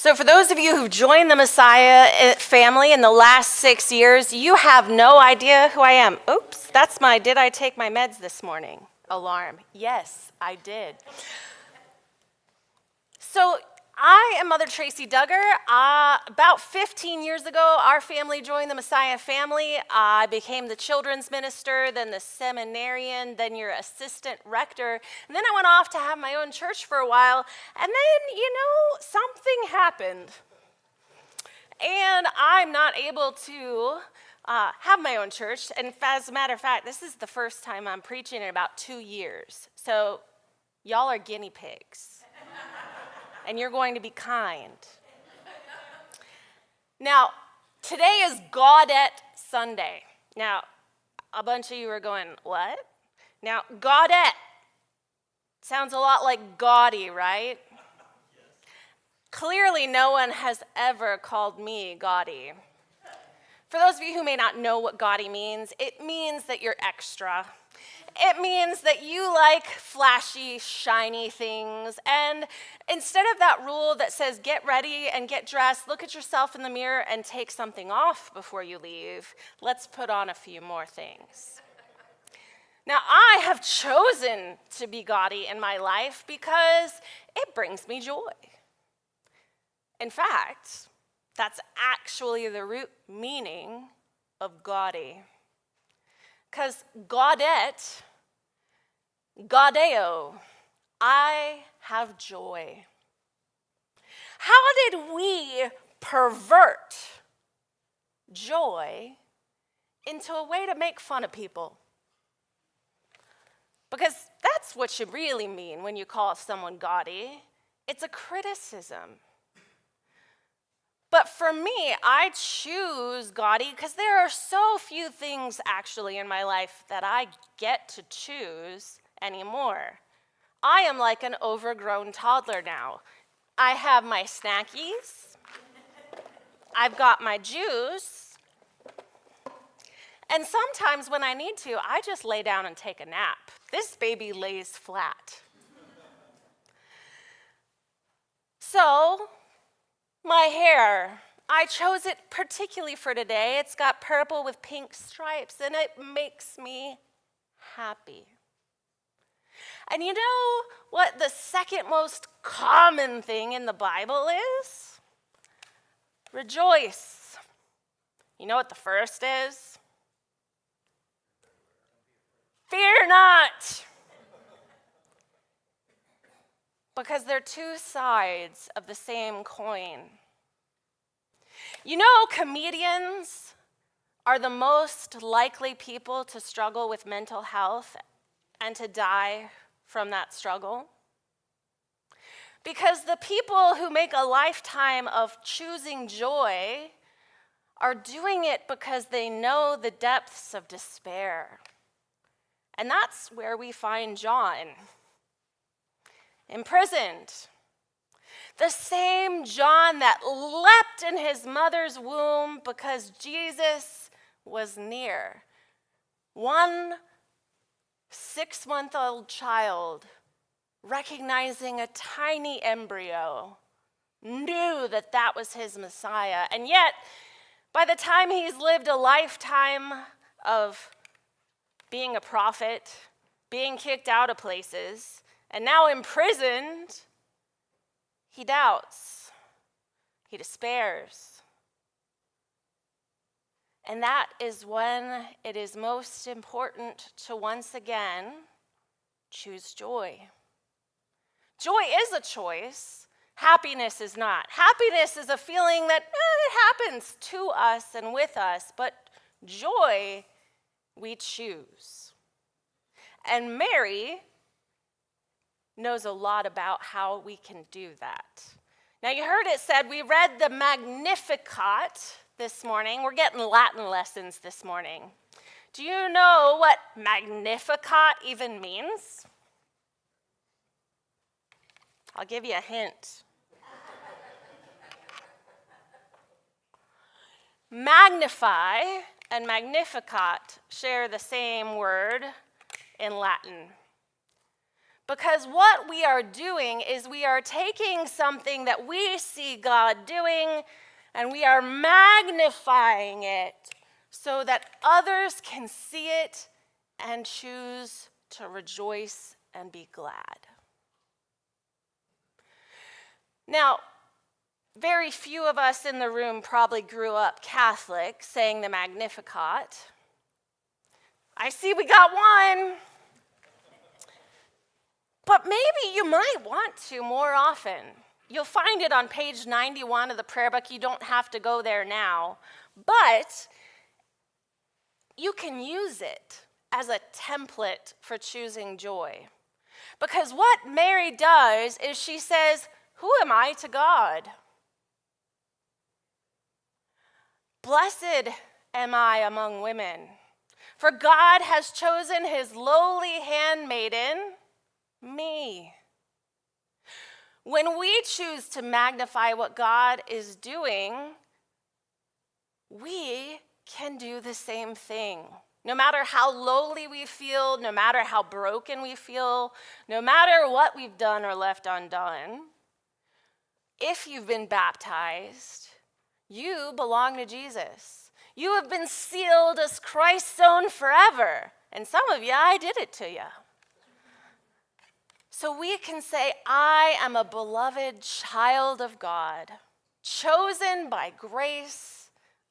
So for those of you who've joined the Messiah family in the last 6 years, you have no idea who I am. Oops, that's my did I take my meds this morning alarm. Yes, I did. So I am Mother Tracy Duggar. About 15 years ago, our family joined the Messiah family. I became the children's minister, then the seminarian, then your assistant rector. And then I went off to have my own church for a while. And then, something happened. And I'm not able to have my own church. And as a matter of fact, this is the first time I'm preaching in about 2 years. So y'all are guinea pigs. And you're going to be kind. Now, today is Gaudete Sunday. Now, a bunch of you are going, what? Now, Gaudete sounds a lot like gaudy, right? Yes. Clearly, no one has ever called me gaudy. For those of you who may not know what gaudy means, it means that you're extra. It means that you like flashy, shiny things. And instead of that rule that says get ready and get dressed, look at yourself in the mirror and take something off before you leave, let's put on a few more things. Now, I have chosen to be gaudy in my life because it brings me joy. In fact, that's actually the root meaning of gaudy. Because Gaudete, gaudeo, I have joy. How did we pervert joy into a way to make fun of people? Because that's what you really mean when you call someone gaudy. It's a criticism. But for me, I choose gaudy because there are so few things actually in my life that I get to choose anymore. I am like an overgrown toddler now. I have my snackies, I've got my juice, and sometimes when I need to, I just lay down and take a nap. This baby lays flat. So, my hair, I chose it particularly for today. It's got purple with pink stripes, and it makes me happy. And you know what the second most common thing in the Bible is? Rejoice. You know what the first is? Fear not. Because they're two sides of the same coin. You know, comedians are the most likely people to struggle with mental health and to die from that struggle. Because the people who make a lifetime of choosing joy are doing it because they know the depths of despair. And that's where we find John. Imprisoned. The same John that leapt in his mother's womb because Jesus was near. One 6-month-old child, recognizing a tiny embryo, knew that that was his Messiah. And yet, by the time he's lived a lifetime of being a prophet, being kicked out of places, and now imprisoned, he doubts, he despairs. And that is when it is most important to once again choose joy. Joy is a choice. Happiness is not. Happiness is a feeling that it happens to us and with us, but joy we choose. And Mary knows a lot about how we can do that. Now, you heard it said, we read the Magnificat this morning. We're getting Latin lessons this morning. Do you know what Magnificat even means? I'll give you a hint. Magnify and Magnificat share the same word in Latin. Because what we are doing is we are taking something that we see God doing and we are magnifying it so that others can see it and choose to rejoice and be glad. Now, very few of us in the room probably grew up Catholic saying the Magnificat. I see we got one. But maybe you might want to more often. You'll find it on page 91 of the prayer book. You don't have to go there now. But you can use it as a template for choosing joy. Because what Mary does is she says, "Who am I to God? Blessed am I among women, for God has chosen his lowly handmaiden, me." When we choose to magnify what God is doing, we can do the same thing. No matter how lowly we feel, no matter how broken we feel, no matter what we've done or left undone, if you've been baptized, you belong to Jesus. You have been sealed as Christ's own forever. And some of you, I did it to you. So we can say, I am a beloved child of God, chosen by grace,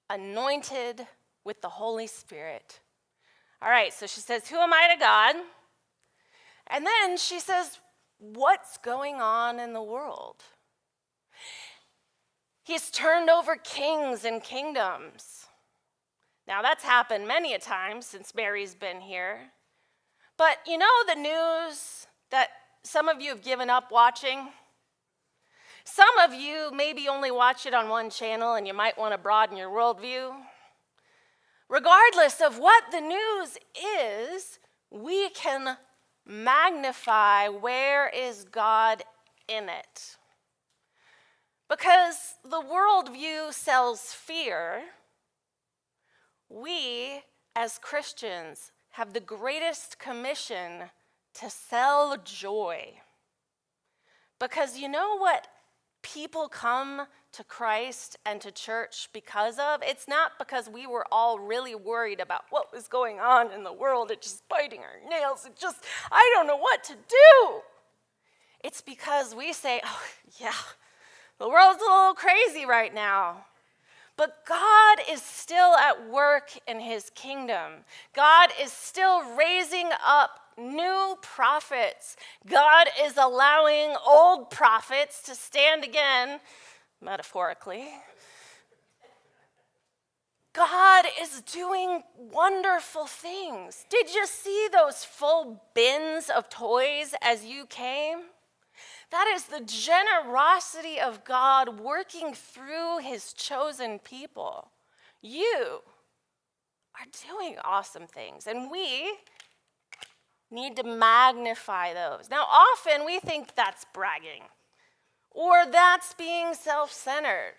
anointed with the Holy Spirit. All right, so she says, "Who am I to God?" And then she says, what's going on in the world? He's turned over kings and kingdoms. Now, that's happened many a time since Mary's been here. But you know the news that some of you have given up watching? Some of you maybe only watch it on one channel and you might want to broaden your worldview. Regardless of what the news is, we can magnify where is God in it. Because the worldview sells fear, we as Christians have the greatest commission to sell joy. Because you know what people come to Christ and to church because of? It's not because we were all really worried about what was going on in the world. It's just biting our nails. It just, I don't know what to do. It's because we say, oh, yeah, the world's a little crazy right now. But God is still at work in his kingdom. God is still raising up new prophets. God is allowing old prophets to stand again, metaphorically. God is doing wonderful things. Did you see those full bins of toys as you came? That is the generosity of God working through his chosen people. You are doing awesome things, and we need to magnify those. Now, often we think that's bragging, or that's being self-centered,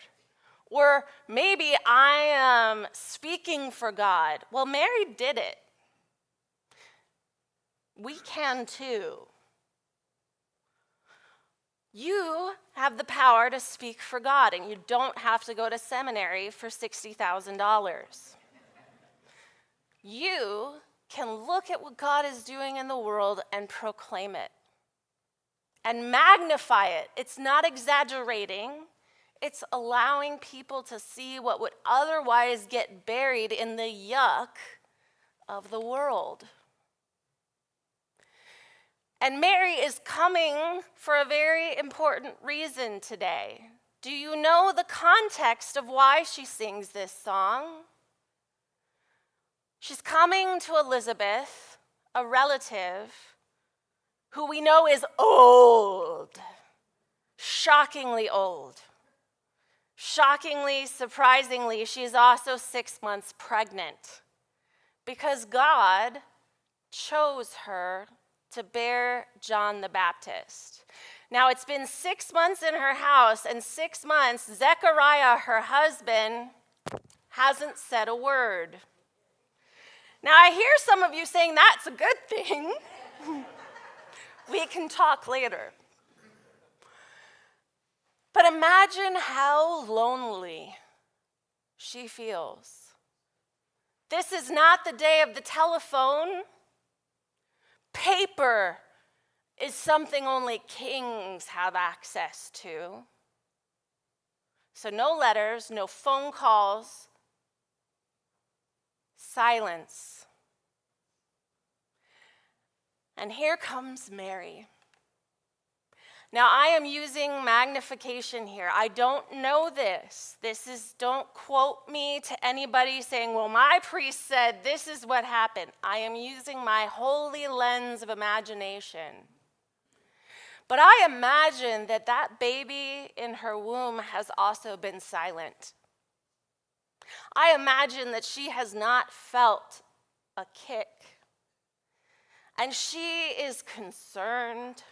or maybe I am speaking for God. Well, Mary did it. We can too. You have the power to speak for God, and you don't have to go to seminary for $60,000. You can look at what God is doing in the world and proclaim it and magnify it. It's not exaggerating. It's allowing people to see what would otherwise get buried in the yuck of the world. And Mary is coming for a very important reason today. Do you know the context of why she sings this song? She's coming to Elizabeth, a relative who we know is old, shockingly old. Shockingly, surprisingly, she's also 6 months pregnant because God chose her to bear John the Baptist. Now, it's been 6 months in her house, and 6 months, Zechariah, her husband, hasn't said a word. Now, I hear some of you saying that's a good thing. We can talk later. But imagine how lonely she feels. This is not the day of the telephone. Paper is something only kings have access to. So no letters, no phone calls, silence. And here comes Mary. Now, I am using magnification here. I don't know this. Don't quote me to anybody saying, well, my priest said this is what happened. I am using my holy lens of imagination. But I imagine that that baby in her womb has also been silent. I imagine that she has not felt a kick. And she is concerned,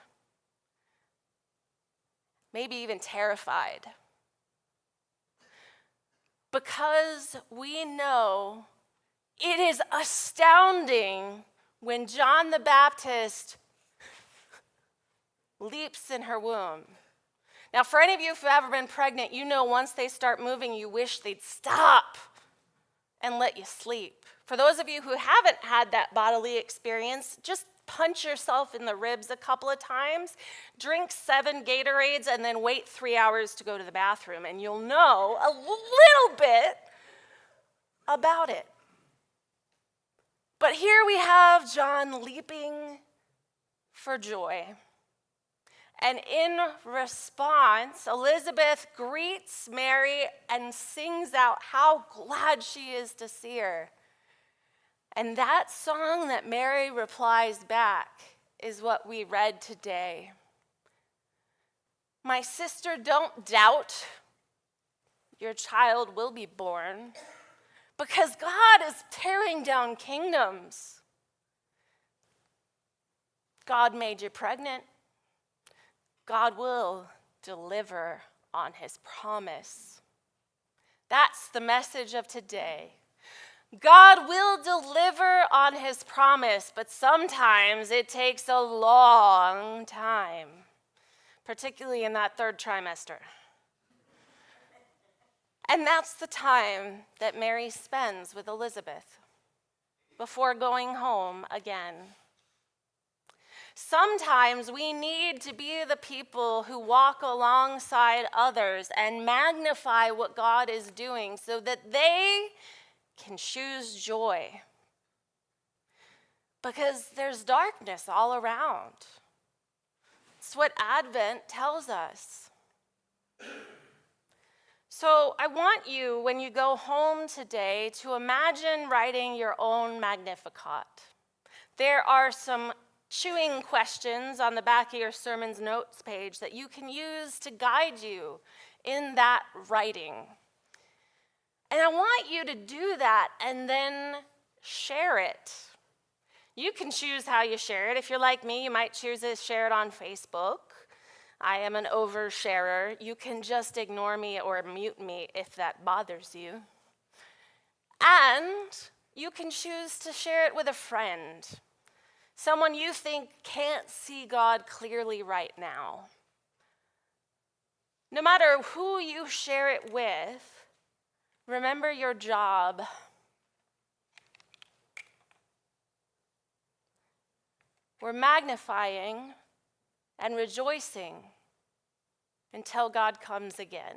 maybe even terrified. Because we know it is astounding when John the Baptist leaps in her womb. Now, for any of you who've ever been pregnant, you know once they start moving, you wish they'd stop and let you sleep. For those of you who haven't had that bodily experience, just punch yourself in the ribs a couple of times, drink 7 Gatorades, and then wait 3 hours to go to the bathroom, and you'll know a little bit about it. But here we have John leaping for joy. And in response, Elizabeth greets Mary and sings out how glad she is to see her. And that song that Mary replies back is what we read today. My sister, don't doubt your child will be born, because God is tearing down kingdoms. God made you pregnant. God will deliver on his promise. That's the message of today. God will deliver on his promise, but sometimes it takes a long time, particularly in that 3rd trimester. And that's the time that Mary spends with Elizabeth before going home again. Sometimes we need to be the people who walk alongside others and magnify what God is doing so that they can choose joy. Because there's darkness all around. It's what Advent tells us. So I want you, when you go home today, to imagine writing your own Magnificat. There are some chewing questions on the back of your sermon's notes page that you can use to guide you in that writing. And I want you to do that and then share it. You can choose how you share it. If you're like me, you might choose to share it on Facebook. I am an oversharer. You can just ignore me or mute me if that bothers you. And you can choose to share it with a friend. Someone you think can't see God clearly right now. No matter who you share it with, remember your job. We're magnifying and rejoicing until God comes again.